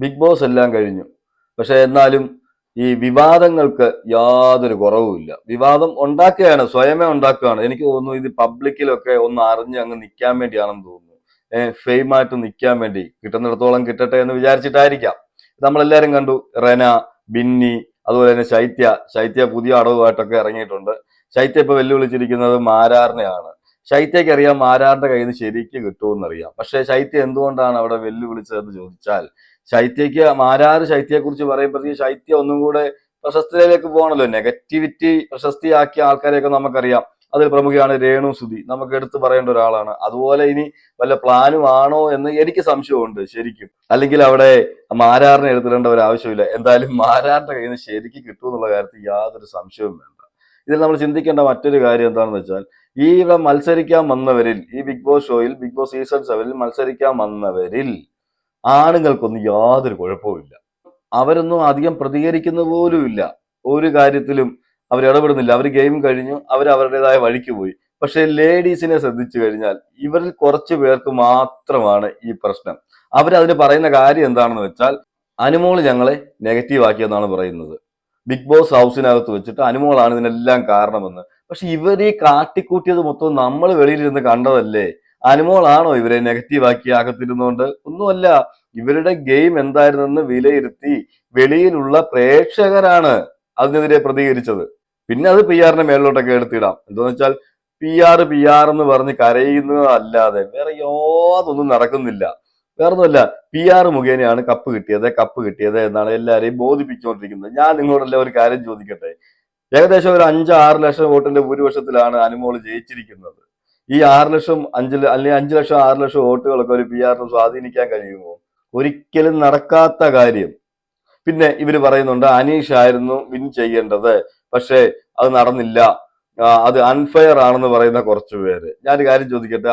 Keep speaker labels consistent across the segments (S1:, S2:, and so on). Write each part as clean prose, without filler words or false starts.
S1: Big boss എല്ലാം കഴിഞ്ഞു. പക്ഷെ എന്നാലും ഈ വിവാദങ്ങൾക്ക് യാതൊരു കുറവുമില്ല. വിവാദം ഉണ്ടാക്കുകയാണ്, സ്വയമേ ഉണ്ടാക്കുകയാണ്. എനിക്ക് തോന്നുന്നു ഇത് പബ്ലിക്കിലൊക്കെ ഒന്ന് അറിഞ്ഞ് അങ്ങ് നിൽക്കാൻ വേണ്ടിയാണെന്ന് തോന്നുന്നു. ഫെയിമായിട്ട് നിൽക്കാൻ വേണ്ടി കിട്ടുന്നിടത്തോളം കിട്ടട്ടെ എന്ന് വിചാരിച്ചിട്ടായിരിക്കാം. നമ്മളെല്ലാരും കണ്ടു, റെന, ബിന്നി, അതുപോലെ തന്നെ ശൈത്യ പുതിയ അടവുമായിട്ടൊക്കെ ഇറങ്ങിയിട്ടുണ്ട്. ശൈത്യ ഇപ്പൊ വെല്ലുവിളിച്ചിരിക്കുന്നത് മാരാറിനെയാണ്. ശൈത്യക്ക് അറിയാം മാരാറിന്റെ കയ്യിൽ നിന്ന് ശരിക്ക് കിട്ടുമെന്നറിയാം. പക്ഷെ ശൈത്യ എന്തുകൊണ്ടാണ് അവിടെ വെല്ലുവിളിച്ചതെന്ന് ചോദിച്ചാൽ, ശൈത്യക്ക് മാരാറ് ശൈത്യയെ കുറിച്ച് പറയുമ്പോഴത്തേക്ക് ശൈത്യ ഒന്നും കൂടെ പ്രശസ്തിയിലേക്ക് പോകണല്ലോ. നെഗറ്റിവിറ്റി പ്രശസ്തിയാക്കിയ ആൾക്കാരെയൊക്കെ നമുക്കറിയാം. അതിൽ പ്രമുഖയാണ് രേണു സുധി, നമുക്ക് എടുത്തു പറയേണ്ട ഒരാളാണ്. അതുപോലെ ഇനി വല്ല പ്ലാനും ആണോ എന്ന് എനിക്ക് സംശയമുണ്ട് ശരിക്കും. അല്ലെങ്കിൽ അവിടെ മാരാറിനെ എടുത്തിടേണ്ട ഒരു ആവശ്യമില്ല. എന്തായാലും മാരാറിന്റെ കയ്യിൽ നിന്ന് ശരിക്ക് കിട്ടുമെന്നുള്ള കാര്യത്തിൽ യാതൊരു സംശയവും വേണ്ട. ഇതിൽ നമ്മൾ ചിന്തിക്കേണ്ട മറ്റൊരു കാര്യം എന്താണെന്ന് വെച്ചാൽ, ഈ ഇവിടെ മത്സരിക്കാൻ വന്നവരിൽ, ഈ ബിഗ് ബോസ് ഷോയിൽ, ബിഗ് ബോസ് സീസൺ 7 മത്സരിക്കാൻ വന്നവരിൽ ആണുങ്ങൾക്കൊന്നും യാതൊരു കുഴപ്പവുമില്ല. അവരൊന്നും അധികം പ്രതികരിക്കുന്ന പോലും ഇല്ല. ഒരു കാര്യത്തിലും അവർ ഇടപെടുന്നില്ല. അവർ ഗെയിം കഴിഞ്ഞു, അവർ അവരുടേതായ വഴിക്ക് പോയി. പക്ഷെ ലേഡീസിനെ ശ്രദ്ധിച്ചു കഴിഞ്ഞാൽ ഇവരിൽ കുറച്ചു പേർക്ക് മാത്രമാണ് ഈ പ്രശ്നം. അവരതിന് പറയുന്ന കാര്യം എന്താണെന്ന് വെച്ചാൽ, അനുമോള് ഞങ്ങളെ നെഗറ്റീവ് ആക്കിയെന്നാണ് പറയുന്നത്. ബിഗ് ബോസ് ഹൗസിനകത്ത് വെച്ചിട്ട് അനുമോളാണ് ഇതിനെല്ലാം കാരണമെന്ന്. പക്ഷെ ഇവർ ഈ കാട്ടിക്കൂട്ടിയത് മൊത്തം നമ്മൾ വെളിയിലിരുന്ന് കണ്ടതല്ലേ. അനുമോളാണോ ഇവരെ നെഗറ്റീവ് ആക്കി അകത്തിരുന്നുകൊണ്ട്? ഒന്നുമല്ല. ഇവരുടെ ഗെയിം എന്തായിരുന്നെന്ന് വിലയിരുത്തി വെളിയിലുള്ള പ്രേക്ഷകരാണ് അതിനെതിരെ പ്രതികരിച്ചത്. പിന്നെ അത് പി ആറിന്റെ മേളിലോട്ടൊക്കെ എടുത്തിടാം. എന്താന്ന് വെച്ചാൽ പി ആർ എന്ന് പറഞ്ഞ് കരയുന്നതല്ലാതെ വേറെ യാതൊന്നും നടക്കുന്നില്ല. വേറൊന്നുമല്ല, പി ആർ മുഖേനയാണ് കപ്പ് കിട്ടിയത് എന്നാണ് എല്ലാരെയും ബോധിപ്പിച്ചുകൊണ്ടിരിക്കുന്നത്. ഞാൻ നിങ്ങളോടെല്ലാം ഒരു കാര്യം ചോദിക്കട്ടെ. ഏകദേശം ഒരു 5-6 ലക്ഷം വോട്ടിന്റെ ഭൂരിപക്ഷത്തിലാണ് അനുമോള് ജയിച്ചിരിക്കുന്നത്. ഈ 6 ലക്ഷം അല്ലെങ്കിൽ 5 ലക്ഷം 6 ലക്ഷം വോട്ടുകളൊക്കെ ഒരു പി ആറിന് സ്വാധീനിക്കാൻ കഴിയുമോ? ഒരിക്കലും നടക്കാത്ത കാര്യം. പിന്നെ ഇവര് പറയുന്നുണ്ട് അനീഷ് ആയിരുന്നു വിൻ ചെയ്യേണ്ടത്, പക്ഷെ അത് നടന്നില്ല, അത് അൺഫെയർ ആണെന്ന് പറയുന്ന കുറച്ചു പേര്. ഞാനൊരു കാര്യം ചോദിക്കട്ടെ,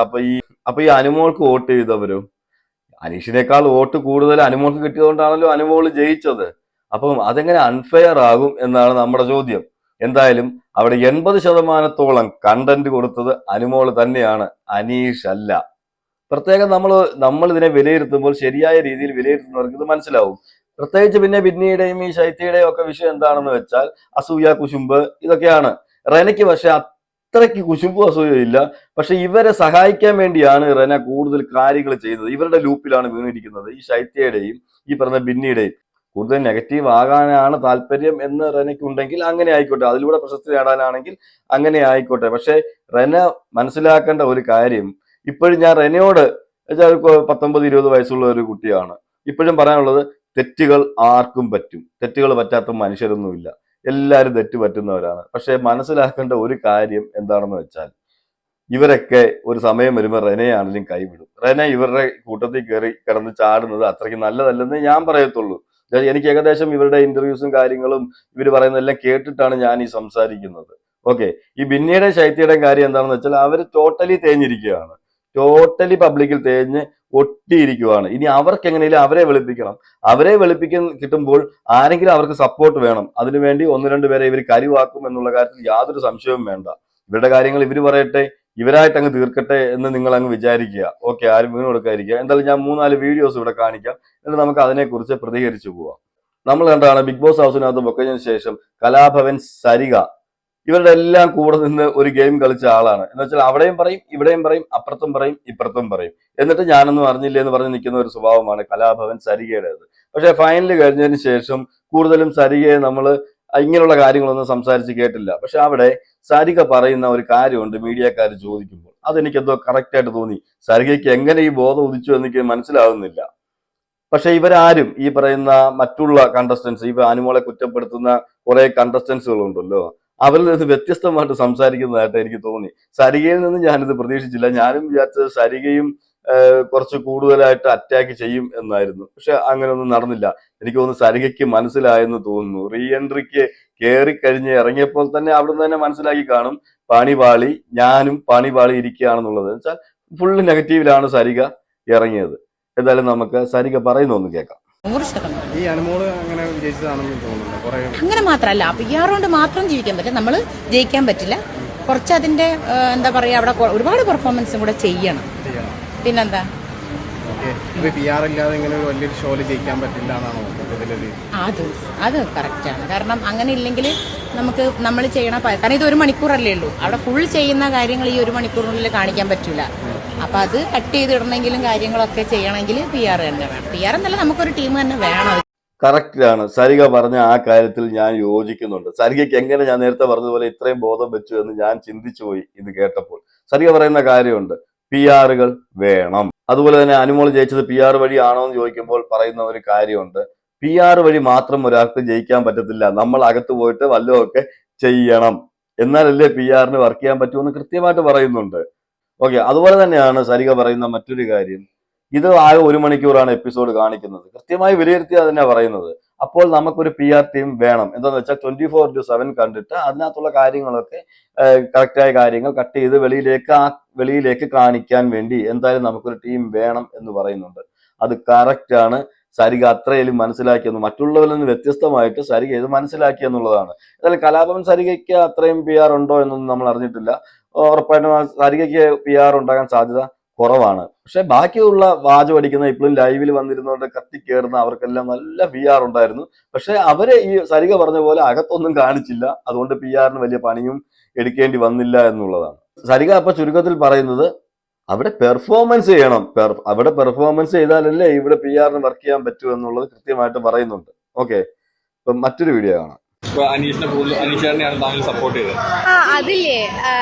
S1: അപ്പൊ ഈ അനുമോൾക്ക് വോട്ട് ചെയ്തവരും, അനീഷിനേക്കാൾ വോട്ട് കൂടുതൽ അനുമോൾക്ക് കിട്ടിയതുകൊണ്ടാണല്ലോ അനുമോൾ ജയിച്ചത്. അപ്പം അതെങ്ങനെ അൺഫെയർ ആകും എന്നാണ് നമ്മുടെ ചോദ്യം. എന്തായാലും അവിടെ 80% കണ്ടന്റ് കൊടുത്തത് അനുമോൾ തന്നെയാണ്, അനീഷ് അല്ല. പ്രത്യേകം നമ്മൾ ഇതിനെ വിലയിരുത്തുമ്പോൾ ശരിയായ രീതിയിൽ വിലയിരുത്തുന്നവർക്ക് ഇത് മനസ്സിലാവും. പ്രത്യേകിച്ച് പിന്നെ ബിന്നിയുടെയും ഈ ശൈത്യയുടെയും ഒക്കെ വിഷയം എന്താണെന്ന് വെച്ചാൽ അസൂയ, കുശുമ്പ്, ഇതൊക്കെയാണ്. റെനയ്ക്ക് പക്ഷെ അത്രയ്ക്ക് കുശുമ്പും അസൂയയും ഇല്ല. പക്ഷെ ഇവരെ സഹായിക്കാൻ വേണ്ടിയാണ് റെന കൂടുതൽ കാര്യങ്ങൾ ചെയ്യുന്നത്. ഇവരുടെ ലൂപ്പിലാണ് വീണിരിക്കുന്നത്. ഈ ശൈത്യയുടെയും ഈ പറഞ്ഞ ബിന്നിയുടെയും കൂടുതൽ നെഗറ്റീവ് ആകാനാണ് താല്പര്യം എന്ന് റെനയ്ക്കുണ്ടെങ്കിൽ അങ്ങനെ ആയിക്കോട്ടെ. അതിലൂടെ പ്രശസ്തി നേടാനാണെങ്കിൽ അങ്ങനെ ആയിക്കോട്ടെ. പക്ഷെ റെന മനസ്സിലാക്കേണ്ട ഒരു കാര്യം, ഇപ്പോഴും ഞാൻ റെനയോട്, 19-20 വയസ്സുള്ള ഒരു കുട്ടിയാണ്, ഇപ്പോഴും പറയാനുള്ളത്, തെറ്റുകൾ ആർക്കും പറ്റും. തെറ്റുകൾ പറ്റാത്ത മനുഷ്യരൊന്നുമില്ല. എല്ലാവരും തെറ്റ് പറ്റുന്നവരാണ്. പക്ഷെ മനസ്സിലാക്കേണ്ട ഒരു കാര്യം എന്താണെന്ന് വെച്ചാൽ, ഇവരൊക്കെ ഒരു സമയം വരുമ്പോൾ റെനയാണെങ്കിലും കൈവിടും. റെന ഇവരുടെ കൂട്ടത്തിൽ കയറി കിടന്ന് ചാടുന്നത് അത്രയ്ക്ക് നല്ലതല്ലെന്ന് ഞാൻ പറയത്തുള്ളൂ. എനിക്ക് ഏകദേശം ഇവരുടെ ഇന്റർവ്യൂസും കാര്യങ്ങളും ഇവർ പറയുന്നതെല്ലാം കേട്ടിട്ടാണ് ഞാൻ ഈ സംസാരിക്കുന്നത്. ഓക്കെ, ഈ ബിന്നിയുടെ ശൈത്യയുടെ കാര്യം എന്താണെന്ന് വെച്ചാൽ, അവർ ടോട്ടലി തേഞ്ഞിരിക്കുകയാണ്. ടോട്ടലി പബ്ലിക്കിൽ തേഞ്ഞ് ഒട്ടിയിരിക്കുവാണ്. ഇനി അവർക്ക് എങ്ങനെയും അവരെ വെളുപ്പിക്കണം. അവരെ വെളുപ്പിക്കാൻ കിട്ടുമ്പോൾ ആരെങ്കിലും അവർക്ക് സപ്പോർട്ട് വേണം. അതിനുവേണ്ടി 1-2 പേരെ ഇവർ കരുവാക്കും എന്നുള്ള കാര്യത്തിൽ യാതൊരു സംശയവും വേണ്ട. ഇവരുടെ കാര്യങ്ങൾ ഇവർ പറയട്ടെ, ഇവരായിട്ട് അങ്ങ് തീർക്കട്ടെ എന്ന് നിങ്ങൾ അങ്ങ് വിചാരിക്കുക. ഓക്കെ, ആരും വീണ് കൊടുക്കാതിരിക്കുക. എന്തായാലും ഞാൻ 3-4 വീഡിയോസ് ഇവിടെ കാണിക്കാം, എന്നിട്ട് നമുക്ക് അതിനെക്കുറിച്ച് പ്രതികരിച്ചു പോവാം. നമ്മൾ കണ്ടാണ് ബിഗ് ബോസ് ഹൗസിനകത്ത് പൊക്കതിന് ശേഷം കലാഭവൻ, സരിക, ഇവരുടെ എല്ലാം കൂടെ നിന്ന് ഒരു ഗെയിം കളിച്ച ആളാണ്. എന്ന് വെച്ചാൽ അവിടെയും പറയും, ഇവിടെയും പറയും, അപ്പുറത്തും പറയും, ഇപ്പുറത്തും പറയും. എന്നിട്ട് ഞാനൊന്നും അറിഞ്ഞില്ല എന്ന് പറഞ്ഞ് നിൽക്കുന്ന ഒരു സ്വഭാവമാണ് കലാഭവൻ, സരികയുടേത്. പക്ഷെ ഫൈനൽ കഴിഞ്ഞതിന് ശേഷം കൂടുതലും സരികയെ നമ്മൾ ഇങ്ങനെയുള്ള കാര്യങ്ങളൊന്നും സംസാരിച്ച് കേട്ടില്ല. പക്ഷെ അവിടെ സരിക പറയുന്ന ഒരു കാര്യമുണ്ട്, മീഡിയക്കാർ ചോദിക്കുമ്പോൾ അതെനിക്ക് എന്തോ കറക്റ്റ് ആയിട്ട് തോന്നി. സരികയ്ക്ക് എങ്ങനെ ഈ ബോധം ഉദിച്ചു എനിക്ക് മനസ്സിലാവുന്നില്ല. പക്ഷെ ഇവരാരും, ഈ പറയുന്ന മറ്റുള്ള കണ്ടസ്റ്റൻസ്, ഇവ അനുമോളെ കുറ്റപ്പെടുത്തുന്ന കുറെ കണ്ടസ്റ്റൻസുകളുണ്ടല്ലോ, അവരിൽ നിന്ന് വ്യത്യസ്തമായിട്ട് സംസാരിക്കുന്നതായിട്ട് എനിക്ക് തോന്നി. സരികയിൽ നിന്ന് ഞാനിത് പ്രതീക്ഷിച്ചില്ല. ഞാനും വിചാരിച്ചത് സരികയും കുറച്ച് കൂടുതലായിട്ട് അറ്റാക്ക് ചെയ്യും എന്നായിരുന്നു. പക്ഷെ അങ്ങനെയൊന്നും നടന്നില്ല. എനിക്ക് തോന്നുന്നു സരികയ്ക്ക് മനസ്സിലായെന്ന് തോന്നുന്നു. റീ എൻട്രിക്ക് കയറി കഴിഞ്ഞ് ഇറങ്ങിയപ്പോൾ തന്നെ അവിടുന്ന് തന്നെ മനസ്സിലാക്കി കാണും, പണിപാളി, ഞാനും പണിപാളി ഇരിക്കുകയാണെന്നുള്ളത്. വെച്ചാൽ ഫുള്ള് നെഗറ്റീവിലാണ് സരിക ഇറങ്ങിയത്. എന്തായാലും നമുക്ക് സരിക പറയുന്നൊന്ന് കേൾക്കാം.
S2: ഈ അനുമോള് അങ്ങനെ വിജയിച്ചതാണെന്ന് തോന്നുന്നു.
S3: അങ്ങനെ മാത്രമല്ല, പി ആർ കൊണ്ട് മാത്രം ജീവിക്കാൻ പറ്റും, നമ്മൾ ജയിക്കാൻ പറ്റില്ല. കുറച്ച് അതിന്റെ എന്താ പറയാ, അവിടെ ഒരുപാട് പെർഫോമൻസും കൂടെ ചെയ്യണം. പിന്നെന്താ,
S2: ഓക്കെ. ഇപ്പൊ PR ഇല്ലാതെ ഇങ്ങനെ ഒരു വലിയൊരു ഷോയിൽ ജയിക്കാൻ പറ്റില്ല എന്നാണോ മൊത്തത്തിലൊരു?
S3: അത് കറക്റ്റാണ്. കാരണം അങ്ങനെ ഇല്ലെങ്കിൽ നമ്മൾ ചെയ്യണ കാരണം ഇത് 1 മണിക്കൂറല്ലേ ഉള്ളൂ. അവിടെ ഫുൾ ചെയ്യുന്ന കാര്യങ്ങൾ ഈ 1 മണിക്കൂറിനുള്ളിൽ കാണിക്കാൻ പറ്റൂല. അപ്പൊ അത് കട്ട് ചെയ്തിടണമെങ്കിലും കാര്യങ്ങളൊക്കെ ചെയ്യണമെങ്കിൽ PR തന്നെ വേണം. PR എന്നല്ല, നമുക്കൊരു ടീം തന്നെ വേണം.
S1: കറക്റ്റാണ്. സരിക പറഞ്ഞ ആ കാര്യത്തിൽ ഞാൻ യോജിക്കുന്നുണ്ട്. സരികയ്ക്ക് എങ്ങനെ ഞാൻ നേരത്തെ പറഞ്ഞതുപോലെ ഇത്രയും ബോധം വെച്ചു എന്ന് ഞാൻ ചിന്തിച്ചു പോയി ഇത് കേട്ടപ്പോൾ. സരിക പറയുന്ന കാര്യമുണ്ട്, PR വേണം. അതുപോലെ തന്നെ അനുമോൾ ജയിച്ചത് PR വഴി ആണോ എന്ന് ചോദിക്കുമ്പോൾ പറയുന്ന ഒരു കാര്യമുണ്ട്, PR വഴി മാത്രം ഒരാൾക്ക് ജയിക്കാൻ പറ്റത്തില്ല. നമ്മൾ അകത്ത് പോയിട്ട് വല്ലതുമൊക്കെ ചെയ്യണം, എന്നാലല്ലേ PR വർക്ക് ചെയ്യാൻ പറ്റുമെന്ന് കൃത്യമായിട്ട് പറയുന്നുണ്ട്. ഓക്കെ. അതുപോലെ തന്നെയാണ് സരിക പറയുന്ന മറ്റൊരു കാര്യം, ഇത് ആകെ 1 മണിക്കൂറാണ് എപ്പിസോഡ് കാണിക്കുന്നത്. കൃത്യമായി വിലയിരുത്തിയാണ് തന്നെ പറയുന്നത്. അപ്പോൾ നമുക്കൊരു PR ടീം വേണം. എന്താണെന്ന് വെച്ചാൽ 24/7 കണ്ടിട്ട് അതിനകത്തുള്ള കാര്യങ്ങളൊക്കെ കറക്റ്റായ കാര്യങ്ങൾ കട്ട് ചെയ്ത് വെളിയിലേക്ക് കാണിക്കാൻ വേണ്ടി എന്തായാലും നമുക്കൊരു ടീം വേണം എന്ന് പറയുന്നുണ്ട്. അത് കറക്റ്റാണ്. സരിക അത്രയും മനസ്സിലാക്കിയെന്ന്, മറ്റുള്ളവരിൽ നിന്ന് വ്യത്യസ്തമായിട്ട് സരിക ഇത് മനസ്സിലാക്കി എന്നുള്ളതാണ്. എന്നാലും കലാഭവൻ സരികയ്ക്ക് അത്രയും PR ഉണ്ടോ എന്നൊന്നും നമ്മൾ അറിഞ്ഞിട്ടില്ല. ഉറപ്പായിട്ടും സരികയ്ക്ക് PR ഉണ്ടാകാൻ സാധ്യത കുറവാണ്. പക്ഷെ ബാക്കിയുള്ള വാചം അടിക്കുന്ന ഇപ്പോഴും ലൈവിൽ വന്നിരുന്നവരുടെ കത്തിക്കേറുന്ന അവർക്കെല്ലാം നല്ല PR ഉണ്ടായിരുന്നു. പക്ഷെ അവരെ ഈ സരിക പറഞ്ഞ പോലെ അകത്തൊന്നും കാണിച്ചില്ല. അതുകൊണ്ട് PR വലിയ പണിയും എടുക്കേണ്ടി വന്നില്ല എന്നുള്ളതാണ്. സരിക അപ്പൊ ചുരുക്കത്തിൽ പറയുന്നത്, അവിടെ പെർഫോമൻസ് ചെയ്യണം. അവിടെ പെർഫോമൻസ് ചെയ്താലല്ലേ ഇവിടെ PR വർക്ക് ചെയ്യാൻ പറ്റൂ എന്നുള്ളത് കൃത്യമായിട്ട് പറയുന്നുണ്ട്. ഓക്കെ. ഇപ്പം മറ്റൊരു വീഡിയോ കാണാം.
S4: അനീഷേട്ടനെയാണ് താങ്കൾ സപ്പോർട്ട് ചെയ്തത്?
S5: അതില്ലേ,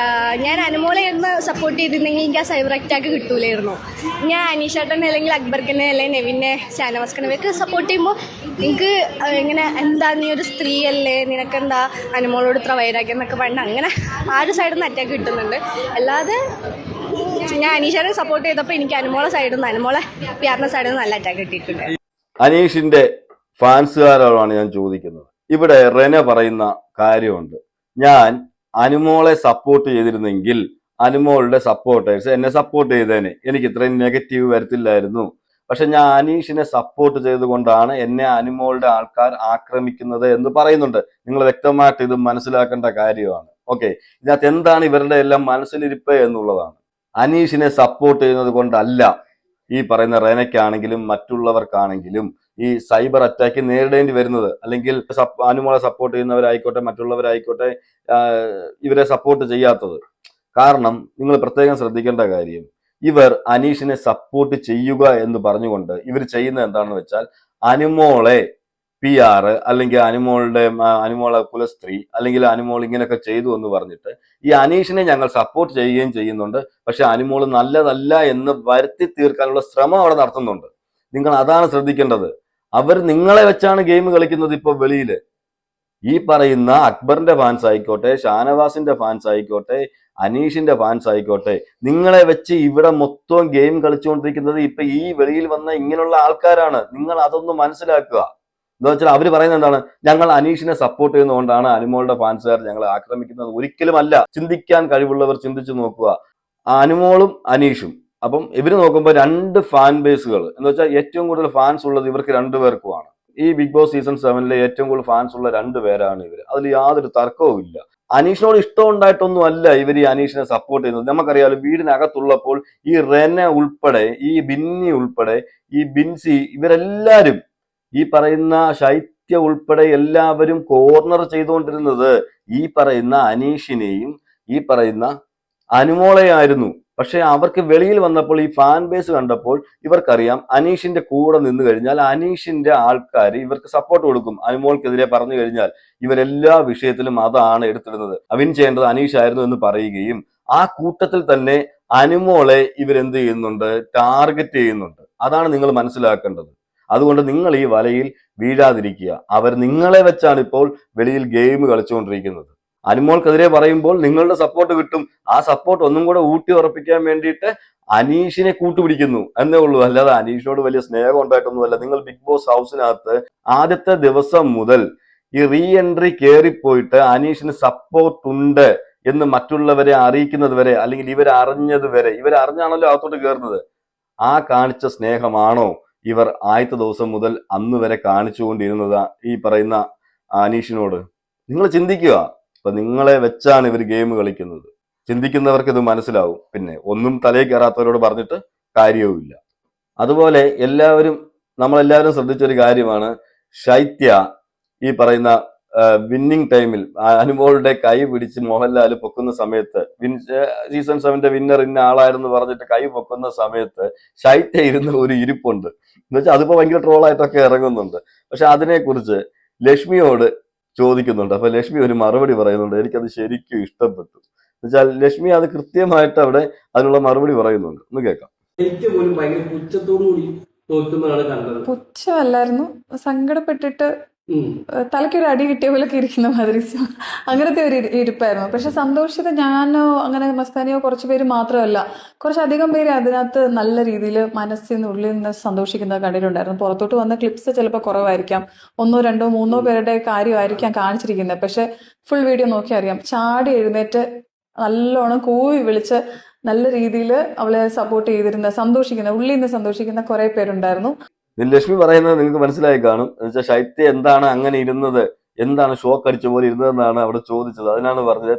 S5: ഞാൻ അനുമോളെ എന്ന് സപ്പോർട്ട് ചെയ്തിരുന്നെങ്കിൽ എനിക്ക് ആ സൈബർ അറ്റാക്ക് കിട്ടൂലായിരുന്നു. ഞാൻ അനീഷേട്ടനെ അല്ലെങ്കിൽ അക്ബർക്കനെ അല്ലെങ്കിൽ നെവിനെ ഷാനവാസ്കനെ ഇവർക്ക് സപ്പോർട്ട് ചെയ്യുമ്പോൾ എനിക്ക് ഇങ്ങനെ എന്താ നീ ഒരു സ്ത്രീയല്ലേ, നിനക്കെന്താ അനുമോളോട് ഇത്ര വൈരാഗ്യം എന്നൊക്കെ പറഞ്ഞിട്ട് അങ്ങനെ ആ ഒരു സൈഡിൽ നിന്ന് അറ്റാക്ക് കിട്ടുന്നുണ്ട്. അല്ലാതെ ഞാൻ അനീഷേട്ടനെ സപ്പോർട്ട് ചെയ്തപ്പോൾ എനിക്ക് അനുമോളെ സൈഡിൽ നിന്ന്, അനുമോളെ PR സൈഡിൽ നിന്ന് നല്ല അറ്റാക്ക് കിട്ടിയിട്ടുണ്ട്.
S1: അനീഷിന്റെ ഫാൻസുകാരോടാണ് ഞാൻ ചോദിക്കുന്നത്. ഇവിടെ റെന പറയുന്ന കാര്യമുണ്ട്, ഞാൻ അനുമോളെ സപ്പോർട്ട് ചെയ്തിരുന്നെങ്കിൽ അനുമോളുടെ സപ്പോർട്ടേഴ്സ് എന്നെ സപ്പോർട്ട് ചെയ്തേനെ, എനിക്ക് ഇത്രയും നെഗറ്റീവ് വരത്തില്ലായിരുന്നു. പക്ഷെ ഞാൻ അനീഷിനെ സപ്പോർട്ട് ചെയ്തുകൊണ്ടാണ് എന്നെ അനുമോളുടെ ആൾക്കാർ ആക്രമിക്കുന്നത് എന്ന് പറയുന്നുണ്ട്. നിങ്ങൾ വ്യക്തമായിട്ട് ഇത് മനസ്സിലാക്കേണ്ട കാര്യമാണ്. ഓക്കെ. ഇതിനകത്ത് എന്താണ് ഇവരുടെ എല്ലാം മനസ്സിലിരിപ്പ് എന്നുള്ളതാണ്. അനീഷിനെ സപ്പോർട്ട് ചെയ്യുന്നത് കൊണ്ടല്ല ഈ പറയുന്ന റെനയ്ക്കാണെങ്കിലും മറ്റുള്ളവർക്കാണെങ്കിലും ഈ സൈബർ അറ്റാക്ക് നേരിടേണ്ടി വരുന്നത്. അല്ലെങ്കിൽ അനുമോളെ സപ്പോർട്ട് ചെയ്യുന്നവരായിക്കോട്ടെ മറ്റുള്ളവരായിക്കോട്ടെ ഇവരെ സപ്പോർട്ട് ചെയ്യാത്തത്. കാരണം നിങ്ങൾ പ്രത്യേകം ശ്രദ്ധിക്കേണ്ട കാര്യം, ഇവർ അനീഷിനെ സപ്പോർട്ട് ചെയ്യുക എന്ന് പറഞ്ഞുകൊണ്ട് ഇവർ ചെയ്യുന്നത് എന്താണെന്ന് വെച്ചാൽ, അനുമോളെ PR അല്ലെങ്കിൽ അനുമോളെ കുലസ്ത്രീ അല്ലെങ്കിൽ അനുമോൾ ഇങ്ങനെയൊക്കെ ചെയ്തു എന്ന് പറഞ്ഞിട്ട് ഈ അനീഷിനെ ഞങ്ങൾ സപ്പോർട്ട് ചെയ്യുകയും ചെയ്യുന്നുണ്ട്. പക്ഷെ അനുമോൾ നല്ലതല്ല എന്ന് വരുത്തി തീർക്കാനുള്ള ശ്രമം അവിടെ നടത്തുന്നുണ്ട്. നിങ്ങൾ അതാണ് ശ്രദ്ധിക്കേണ്ടത്. അവർ നിങ്ങളെ വെച്ചാണ് ഗെയിം കളിക്കുന്നത്. ഇപ്പൊ വെളിയില് ഈ പറയുന്ന അക്ബറിന്റെ ഫാൻസ് ആയിക്കോട്ടെ, ഷാനവാസിന്റെ ഫാൻസ് ആയിക്കോട്ടെ, അനീഷിന്റെ ഫാൻസ് ആയിക്കോട്ടെ, നിങ്ങളെ വെച്ച് ഇവിടെ മൊത്തം ഗെയിം കളിച്ചുകൊണ്ടിരിക്കുന്നത് ഇപ്പൊ ഈ വെളിയിൽ വന്ന ഇങ്ങനെയുള്ള ആൾക്കാരാണ്. നിങ്ങൾ അതൊന്ന് മനസ്സിലാക്കുക. എന്താ വെച്ചാൽ അവര് പറയുന്നത് എന്താണ്, ഞങ്ങൾ അനീഷിനെ സപ്പോർട്ട് ചെയ്യുന്നതുകൊണ്ടാണ് അനുമോളുടെ ഫാൻസുകാർ ഞങ്ങളെ ആക്രമിക്കുന്നത്. ഒരിക്കലും അല്ല. ചിന്തിക്കാൻ കഴിവുള്ളവർ ചിന്തിച്ചു നോക്കുക. അനുമോളും അനീഷും, അപ്പം ഇവര് നോക്കുമ്പോൾ 2 ഫാൻ ബേസുകൾ എന്ന് വെച്ചാൽ ഏറ്റവും കൂടുതൽ ഫാൻസ് ഉള്ളത് ഇവർക്ക് 2 പേർക്കുമാണ്. ഈ ബിഗ് ബോസ് സീസൺ 7 ഏറ്റവും കൂടുതൽ ഫാൻസ് ഉള്ള 2 പേരാണ് ഇവര്. അതിൽ യാതൊരു തർക്കവും ഇല്ല. അനീഷിനോട് ഇഷ്ടം ഉണ്ടായിട്ടൊന്നും അല്ല ഇവർ ഈ അനീഷിനെ സപ്പോർട്ട് ചെയ്യുന്നത്. നമുക്കറിയാലോ, വീടിനകത്തുള്ളപ്പോൾ ഈ റെന ഉൾപ്പെടെ, ഈ ബിന്നി ഉൾപ്പെടെ, ഈ ബിൻസി, ഇവരെല്ലാരും ഈ പറയുന്ന ശൈത്യ ഉൾപ്പെടെ എല്ലാവരും കോർണർ ചെയ്തുകൊണ്ടിരുന്നത് ഈ പറയുന്ന അനീഷിനെയും ഈ പറയുന്ന അനുമോളെയായിരുന്നു. പക്ഷെ അവർക്ക് വെളിയിൽ വന്നപ്പോൾ ഈ ഫാൻ ബേസ് കണ്ടപ്പോൾ ഇവർക്കറിയാം അനീഷിന്റെ കൂടെ നിന്ന് കഴിഞ്ഞാൽ അനീഷിന്റെ ആൾക്കാർ ഇവർക്ക് സപ്പോർട്ട് കൊടുക്കും. അനുമോൾക്കെതിരെ പറഞ്ഞു കഴിഞ്ഞാൽ ഇവരെല്ലാ വിഷയത്തിലും അതാണ് എടുത്തിടുന്നത്. വിൻ ചെയ്യേണ്ടത് അനീഷ് ആയിരുന്നു എന്ന് പറയുകയും ആ കൂട്ടത്തിൽ തന്നെ അനുമോളെ ഇവരെന്ത് ചെയ്യുന്നുണ്ട്, ടാർഗറ്റ് ചെയ്യുന്നുണ്ട്. അതാണ് നിങ്ങൾ മനസ്സിലാക്കേണ്ടത്. അതുകൊണ്ട് നിങ്ങൾ ഈ വലയിൽ വീഴാതിരിക്കുക. അവർ നിങ്ങളെ വെച്ചാണ് ഇപ്പോൾ വെളിയിൽ ഗെയിം കളിച്ചുകൊണ്ടിരിക്കുന്നത്. അനുമോൾക്കെതിരെ പറയുമ്പോൾ നിങ്ങളുടെ സപ്പോർട്ട് കിട്ടും. ആ സപ്പോർട്ട് ഒന്നും കൂടെ ഊട്ടി ഉറപ്പിക്കാൻ വേണ്ടിയിട്ട് അനീഷിനെ കൂട്ടുപിടിക്കുന്നു എന്നേ ഉള്ളൂ. അല്ലാതെ അനീഷിനോട് വലിയ സ്നേഹം ഉണ്ടായിട്ടൊന്നുമല്ല. നിങ്ങൾ ബിഗ് ബോസ് ഹൗസിനകത്ത് ആദ്യത്തെ ദിവസം മുതൽ ഈ റീ എൻട്രി കയറിപ്പോയിട്ട് അനീഷിന് സപ്പോർട്ട് ഉണ്ട് എന്ന് മറ്റുള്ളവരെ അറിയിക്കുന്നത് വരെ, അല്ലെങ്കിൽ ഇവരറിഞ്ഞത് വരെ, ഇവരറിഞ്ഞാണല്ലോ അകത്തോട്ട് കയറുന്നത്, ആ കാണിച്ച സ്നേഹമാണോ ഇവർ ആദ്യത്തെ ദിവസം മുതൽ അന്ന് വരെ കാണിച്ചുകൊണ്ടിരുന്നത് ഈ പറയുന്ന അനീഷിനോട്? നിങ്ങൾ ചിന്തിക്കുക. അപ്പൊ നിങ്ങളെ വെച്ചാണ് ഇവർ ഗെയിം കളിക്കുന്നത്. ചിന്തിക്കുന്നവർക്ക് ഇത് മനസ്സിലാവും. പിന്നെ ഒന്നും തലയിൽ കയറാത്തവരോട് പറഞ്ഞിട്ട് കാര്യവുമില്ല. അതുപോലെ നമ്മളെല്ലാവരും ശ്രദ്ധിച്ചൊരു കാര്യമാണ്, ശൈത്യ ഈ പറയുന്ന വിന്നിങ് ടൈമിൽ അനുമോളുടെ കൈ പിടിച്ച് മോഹൻലാൽ പൊക്കുന്ന സമയത്ത്, സീസൺ 7 വിന്നർ ഇന്ന ആളായിരുന്നു പറഞ്ഞിട്ട് കൈ പൊക്കുന്ന സമയത്ത് ശൈത്യ ഇരുന്ന ഒരു ഇരിപ്പുണ്ട് എന്ന് വെച്ചാൽ അതിപ്പോ ഭയങ്കര ട്രോളായിട്ടൊക്കെ ഇറങ്ങുന്നുണ്ട്. പക്ഷെ അതിനെക്കുറിച്ച് ലക്ഷ്മിയോട് ചോദിക്കുന്നുണ്ട്. അപ്പൊ ലക്ഷ്മി ഒരു മറുപടി പറയുന്നുണ്ട്, എനിക്കത് ശരിക്കും ഇഷ്ടപ്പെട്ടു. എന്നുവെച്ചാൽ ലക്ഷ്മി അത് കൃത്യമായിട്ട് അവിടെ അതിനുള്ള മറുപടി പറയുന്നുണ്ട്. ഒന്ന് കേൾക്കാം.
S6: പോലും ഭയങ്കര പുച്ഛത്തോടു കൂടി തോക്കുന്നതാണ് കണ്ടത്.
S7: പുച്ഛമല്ലായിരുന്നു, സങ്കടപ്പെട്ടിട്ട് തലയ്ക്കൊരു അടി കിട്ടിയ പോലൊക്കെ ഇരിക്കുന്ന മാതിരി അങ്ങനത്തെ ഒരു ഇരിപ്പായിരുന്നു. പക്ഷെ സന്തോഷിത ഞാനോ അങ്ങനെ മസ്താനിയോ കുറച്ച് പേര് മാത്രമല്ല, കുറച്ചധികം പേര് അതിനകത്ത് നല്ല രീതിയിൽ മനസ്സിന് ഉള്ളിൽ നിന്ന് സന്തോഷിക്കുന്നത് കണ്ടിട്ടുണ്ടായിരുന്നു. പുറത്തോട്ട് വന്ന ക്ലിപ്സ് ചിലപ്പോൾ കുറവായിരിക്കാം, 1, 2, 3 പേരുടെ കാര്യമായിരിക്കാം കാണിച്ചിരിക്കുന്നത്. പക്ഷെ ഫുൾ വീഡിയോ നോക്കി അറിയാം, ചാടി എഴുന്നേറ്റ് നല്ലോണം കൂവി വിളിച്ച് നല്ല രീതിയിൽ അവളെ സപ്പോർട്ട് ചെയ്തിരുന്ന, ഉള്ളിൽ നിന്ന് സന്തോഷിക്കുന്ന കുറെ പേരുണ്ടായിരുന്നു.
S1: ലക്ഷ്മി പറയുന്നത് നിങ്ങൾക്ക് മനസ്സിലായി കാണും. എന്നുവെച്ചാൽ ശൈത്യ എന്താണ് അങ്ങനെ ഇരുന്നത്, എന്താണ് ഷോക്ക് അടിച്ച പോലെ ഇരുന്നതെന്നാണ് അവിടെ ചോദിച്ചത്. അതിനാണ് പറഞ്ഞത്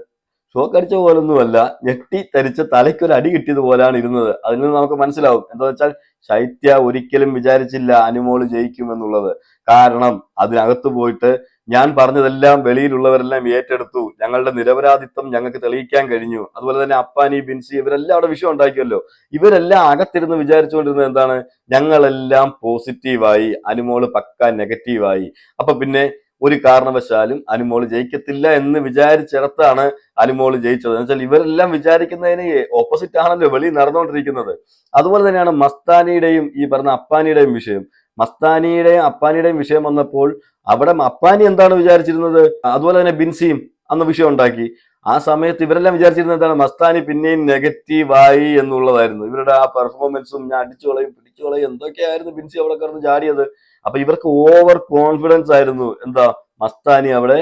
S1: ഷോക്ക് അടിച്ച പോലൊന്നുമല്ല, ഞെട്ടി തരിച്ച് തലയ്ക്കൊരു അടി കിട്ടിയത് പോലെയാണ് ഇരുന്നത്. അതിൽ നിന്ന് നമുക്ക് മനസ്സിലാവും എന്താ വെച്ചാൽ ശൈത്യ ഒരിക്കലും വിചാരിച്ചില്ല അനുമോള് ജയിക്കുമെന്നുള്ളത്. കാരണം അതിനകത്ത് പോയിട്ട് ഞാൻ പറഞ്ഞതെല്ലാം വെളിയിലുള്ളവരെല്ലാം ഏറ്റെടുത്തു, ഞങ്ങളുടെ നിരപരാധിത്വം ഞങ്ങൾക്ക് തെളിയിക്കാൻ കഴിഞ്ഞു. അതുപോലെ തന്നെ അപ്പാനി, ബിൻസി ഇവരെല്ലാം അവിടെ വിഷയം ഉണ്ടാക്കിയല്ലോ. ഇവരെല്ലാം അകത്തിരുന്ന് വിചാരിച്ചുകൊണ്ടിരുന്നത് എന്താണ്, ഞങ്ങളെല്ലാം പോസിറ്റീവായി, അനുമോള് പക്ക നെഗറ്റീവായി. അപ്പൊ പിന്നെ ഒരു കാരണവശാലും അനുമോള് ജയിക്കത്തില്ല എന്ന് വിചാരിച്ചിടത്താണ് അനുമോള് ജയിച്ചത്. എന്ന് വെച്ചാൽ ഇവരെല്ലാം വിചാരിക്കുന്നതിന് ഓപ്പോസിറ്റ് ആണല്ലോ വെളിയിൽ നടന്നുകൊണ്ടിരിക്കുന്നത്. അതുപോലെ തന്നെയാണ് മസ്താനിയുടെയും ഈ പറഞ്ഞ അപ്പാനിയുടെയും വിഷയം. മസ്താനിയുടെയും അപ്പാനിയുടെയും വിഷയം വന്നപ്പോൾ അവിടെ അപ്പാനി എന്താണ് വിചാരിച്ചിരുന്നത്, അതുപോലെ തന്നെ ബിൻസിയും അന്ന് വിഷയം ഉണ്ടാക്കി. ആ സമയത്ത് ഇവരെല്ലാം വിചാരിച്ചിരുന്നത് എന്താണ്, മസ്താനി പിന്നെയും നെഗറ്റീവായി എന്നുള്ളതായിരുന്നു. ഇവരുടെ ആ പെർഫോമൻസും ഞാൻ അടിച്ചുകളയും പിടിച്ചുകളയും എന്തൊക്കെയായിരുന്നു ബിൻസി അവിടെ കിടന്ന് ചാടിയത്. അപ്പൊ ഇവർക്ക് ഓവർ കോൺഫിഡൻസ് ആയിരുന്നു എന്താ മസ്താനി അവിടെ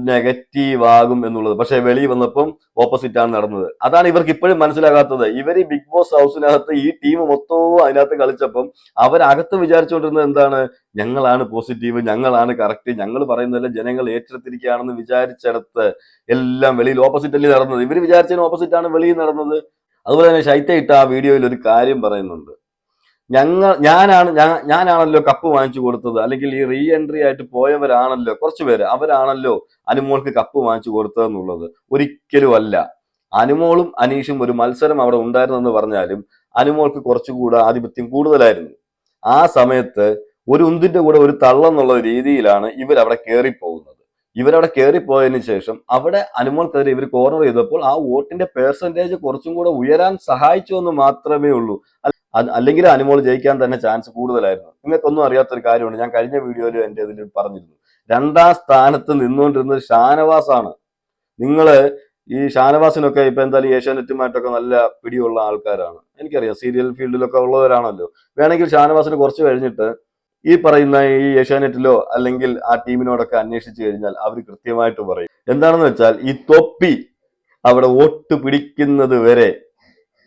S1: നെഗറ്റീവ് ആകും എന്നുള്ളത്. പക്ഷെ വെളി വന്നപ്പം ഓപ്പോസിറ്റ് ആണ് നടന്നത്. അതാണ് ഇവർക്ക് ഇപ്പോഴും മനസ്സിലാകാത്തത്. ഇവർ ഈ ബിഗ് ബോസ് ഹൗസിനകത്ത് ഈ ടീം മൊത്തവും അതിനകത്ത് കളിച്ചപ്പം അവരകത്ത് വിചാരിച്ചുകൊണ്ടിരുന്നത് എന്താണ്, ഞങ്ങളാണ് പോസിറ്റീവ്, ഞങ്ങളാണ് കറക്റ്റ്, ഞങ്ങൾ പറയുന്നതെല്ലാം ജനങ്ങൾ ഏറ്റെടുത്തിരിക്കുകയാണെന്ന് വിചാരിച്ചിടത്ത് എല്ലാം വെളിയിൽ ഓപ്പോസിറ്റ് അല്ലേ നടന്നത്. ഇവർ വിചാരിച്ചതിന് ഓപ്പോസിറ്റ് ആണ് വെളിയിൽ നടന്നത്. അതുപോലെ തന്നെ ശൈത്യ ഇട്ട ആ വീഡിയോയിൽ ഒരു കാര്യം പറയുന്നുണ്ട്, ഞാനാണല്ലോ കപ്പ് വാങ്ങിച്ചു കൊടുത്തത്, അല്ലെങ്കിൽ ഈ റീ എൻട്രി ആയിട്ട് പോയവരാണല്ലോ കുറച്ചു പേര്, അവരാണല്ലോ അനുമോൾക്ക് കപ്പ് വാങ്ങിച്ചു കൊടുത്തതെന്നുള്ളത്. ഒരിക്കലും അല്ല. അനുമോളും അനീഷും ഒരു മത്സരം അവിടെ ഉണ്ടായിരുന്നെന്ന് പറഞ്ഞാലും അനുമോൾക്ക് കുറച്ചുകൂടെ ആധിപത്യം കൂടുതലായിരുന്നു. ആ സമയത്ത് ഒരു ഉന്തിന്റെ കൂടെ ഒരു തള്ളെന്നുള്ള രീതിയിലാണ് ഇവരവിടെ കയറിപ്പോകുന്നത്. ഇവരവിടെ കയറിപ്പോയതിനു ശേഷം അവിടെ അനുമോൾക്കെതിരെ ഇവർ കോർണർ ചെയ്തപ്പോൾ ആ വോട്ടിന്റെ പെർസെന്റേജ് കുറച്ചും കൂടെ ഉയരാൻ സഹായിച്ചു എന്ന് മാത്രമേ ഉള്ളൂ. അല്ലെങ്കിൽ അനുമോൾ ജയിക്കാൻ തന്നെ ചാൻസ് കൂടുതലായിരുന്നു. നിങ്ങൾക്കൊന്നും അറിയാത്തൊരു കാര്യമുണ്ട്, ഞാൻ കഴിഞ്ഞ വീഡിയോയിൽ എൻ്റെ ഇതിൽ പറഞ്ഞിരുന്നു. 2ാം സ്ഥാനത്ത് നിന്നുകൊണ്ടിരുന്നത് ഷാനവാസാണ്. നിങ്ങള് ഈ ഷാനവാസിനൊക്കെ ഇപ്പൊ എന്തായാലും ഏഷ്യാനെറ്റുമായിട്ടൊക്കെ നല്ല പിടിയുള്ള ആൾക്കാരാണ്, എനിക്കറിയാം, സീരിയൽ ഫീൽഡിലൊക്കെ ഉള്ളവരാണല്ലോ. വേണമെങ്കിൽ ഷാനവാസിന് കുറച്ച് കഴിഞ്ഞിട്ട് ഈ പറയുന്ന ഈ ഏഷ്യാനെറ്റിലോ അല്ലെങ്കിൽ ആ ടീമിനോടൊക്കെ അന്വേഷിച്ചു കഴിഞ്ഞാൽ അവർ കൃത്യമായിട്ട് പറയും. എന്താണെന്ന് വെച്ചാൽ ഈ തൊപ്പി അവിടെ വോട്ട് പിടിക്കുന്നത് വരെ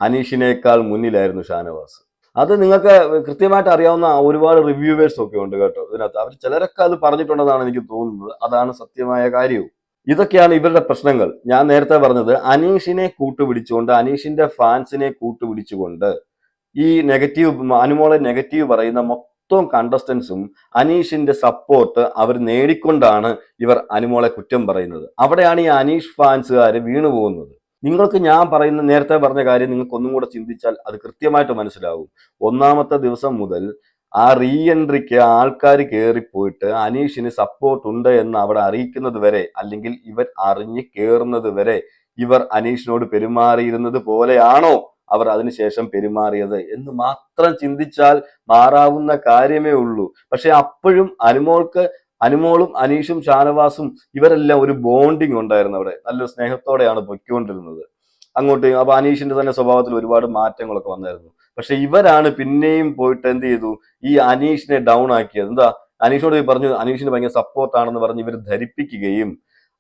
S1: അനീഷിനേക്കാൾ മുന്നിലായിരുന്നു ഷാനവാസ്. അത് നിങ്ങൾക്ക് കൃത്യമായിട്ട് അറിയാവുന്ന ഒരുപാട് റിവ്യൂവേഴ്സ് ഒക്കെ ഉണ്ട് കേട്ടോ ഇതിനകത്ത്. അവർ ചിലരൊക്കെ അത് പറഞ്ഞിട്ടുണ്ടെന്നാണ് എനിക്ക് തോന്നുന്നത്. അതാണ് സത്യമായ കാര്യവും. ഇതൊക്കെയാണ് ഇവരുടെ പ്രശ്നങ്ങൾ. ഞാൻ നേരത്തെ പറഞ്ഞത് അനീഷിനെ കൂട്ടുപിടിച്ചുകൊണ്ട്, അനീഷിന്റെ ഫാൻസിനെ കൂട്ടുപിടിച്ചുകൊണ്ട് ഈ അനുമോളെ നെഗറ്റീവ് പറയുന്ന മൊത്തം കണ്ടസ്റ്റൻസും അനീഷിന്റെ സപ്പോർട്ട് അവർ നേടിക്കൊണ്ടാണ് ഇവർ അനുമോളെ കുറ്റം പറയുന്നത്. അവിടെയാണ് ഈ അനീഷ് ഫാൻസുകാർ വീണു പോകുന്നത്. നിങ്ങൾക്ക് ഞാൻ പറയുന്ന നേരത്തെ പറഞ്ഞ കാര്യം നിങ്ങൾക്ക് ഒന്നും കൂടെ ചിന്തിച്ചാൽ അത് കൃത്യമായിട്ട് മനസ്സിലാവും. 1ാമത്തെ ദിവസം മുതൽ ആ റീ എൻട്രിക്ക് ആൾക്കാർ കയറിപ്പോയിട്ട് അനീഷിന് സപ്പോർട്ട് ഉണ്ട് എന്ന് അവിടെ അറിയിക്കുന്നത് വരെ, അല്ലെങ്കിൽ ഇവർ അറിഞ്ഞ് കയറുന്നത് വരെ ഇവർ അനീഷിനോട് പെരുമാറിയിരുന്നത് പോലെയാണോ അവർ അതിനുശേഷം പെരുമാറിയത് എന്ന് മാത്രം ചിന്തിച്ചാൽ മാറാവുന്ന കാര്യമേ ഉള്ളൂ. പക്ഷെ അപ്പോഴും അനുമോളും അനീഷും ഷാനവാസും ഇവരെല്ലാം ഒരു ബോണ്ടിങ് ഉണ്ടായിരുന്നു. അവിടെ നല്ലൊരു സ്നേഹത്തോടെയാണ് പൊയ്ക്കൊണ്ടിരുന്നത് അങ്ങോട്ട്. അപ്പൊ അനീഷിന്റെ തന്നെ സ്വഭാവത്തിൽ ഒരുപാട് മാറ്റങ്ങളൊക്കെ വന്നായിരുന്നു. പക്ഷെ ഇവരാണ് പിന്നെയും പോയിട്ട് എന്ത് ചെയ്തു, ഈ അനീഷിനെ ഡൗൺ ആക്കിയത്. എന്താ, അനീഷിനോട് പറഞ്ഞു അനീഷിന് ഭയങ്കര സപ്പോർട്ടാണെന്ന് പറഞ്ഞ് ഇവർ ധരിപ്പിക്കുകയും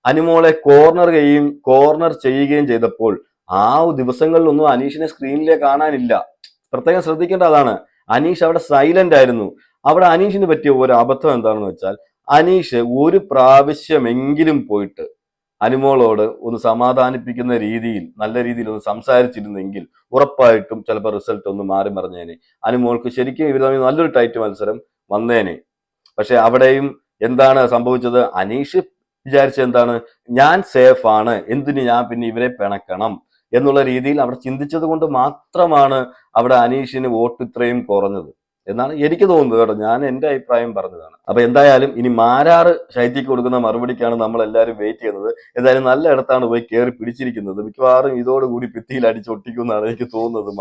S1: അനുമോളെ കോർണർ ചെയ്യുകയും ചെയ്തപ്പോൾ ആ ദിവസങ്ങളിലൊന്നും അനീഷിനെ സ്ക്രീനിലെ കാണാനില്ല. പ്രത്യേകം ശ്രദ്ധിക്കേണ്ട അതാണ്. അനീഷ് അവിടെ സൈലന്റ് ആയിരുന്നു. അവിടെ അനീഷിന് പറ്റിയ ഒരു അബദ്ധം എന്താണെന്ന് വെച്ചാൽ, അനീഷ് ഒരു പ്രാവശ്യമെങ്കിലും പോയിട്ട് അനുമോളോട് ഒന്ന് സമാധാനിപ്പിക്കുന്ന രീതിയിൽ നല്ല രീതിയിൽ ഒന്ന് സംസാരിച്ചിരുന്നെങ്കിൽ ഉറപ്പായിട്ടും ചിലപ്പോൾ റിസൾട്ട് ഒന്ന് മാറി മറിഞ്ഞേനെ. അനുമോൾക്ക് ശരിക്കും ഇവർ തമ്മിൽ നല്ലൊരു ടൈറ്റ് മത്സരം വന്നേനെ. പക്ഷെ അവിടെയും എന്താണ് സംഭവിച്ചത്? അനീഷ് വിചാരിച്ച എന്താണ്, ഞാൻ സേഫ് ആണ്, എന്തിന് ഞാൻ പിന്നെ ഇവരെ പിണക്കണം എന്നുള്ള രീതിയിൽ അവിടെ ചിന്തിച്ചത് കൊണ്ട് മാത്രമാണ് അവിടെ അനീഷിന് വോട്ട് ഇത്രയും കുറഞ്ഞത് എന്നാണ് എനിക്ക് തോന്നുന്നത് കേട്ടോ. ഞാൻ എൻ്റെ അഭിപ്രായം പറഞ്ഞതാണ്. അപ്പൊ എന്തായാലും ഇനി മാരാറ് ശൈത്യക്ക് കൊടുക്കുന്ന മറുപടിക്കാണ് നമ്മൾ എല്ലാവരും വെയിറ്റ് ചെയ്യുന്നത്. എന്തായാലും നല്ല ഇടത്താണ് പോയി കയറി പിടിച്ചിരിക്കുന്നത്. മിക്കവാറും ഇതോടുകൂടി ഭിത്തിയിൽ അടിച്ചൊട്ടിക്കുമെന്നാണ് എനിക്ക് തോന്നുന്നത്.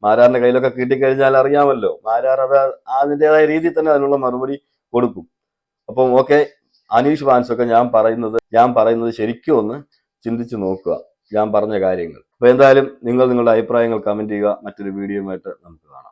S1: മാരാറിന്റെ കയ്യിലൊക്കെ കിട്ടിക്കഴിഞ്ഞാൽ അറിയാമല്ലോ, മാരാർ അത് അതിൻ്റെതായ രീതിയിൽ തന്നെ അതിനുള്ള മറുപടി കൊടുക്കും. അപ്പം ഓക്കെ, അനീഷ് ഫാൻസൊക്കെ ഞാൻ പറയുന്നത് ശരിക്കും ഒന്ന് ചിന്തിച്ച് നോക്കുക, ഞാൻ പറഞ്ഞ കാര്യങ്ങൾ. അപ്പൊ എന്തായാലും നിങ്ങൾ നിങ്ങളുടെ അഭിപ്രായങ്ങൾ കമന്റ് ചെയ്യുക. മറ്റൊരു വീഡിയോയുമായിട്ട് നമുക്ക് കാണാം.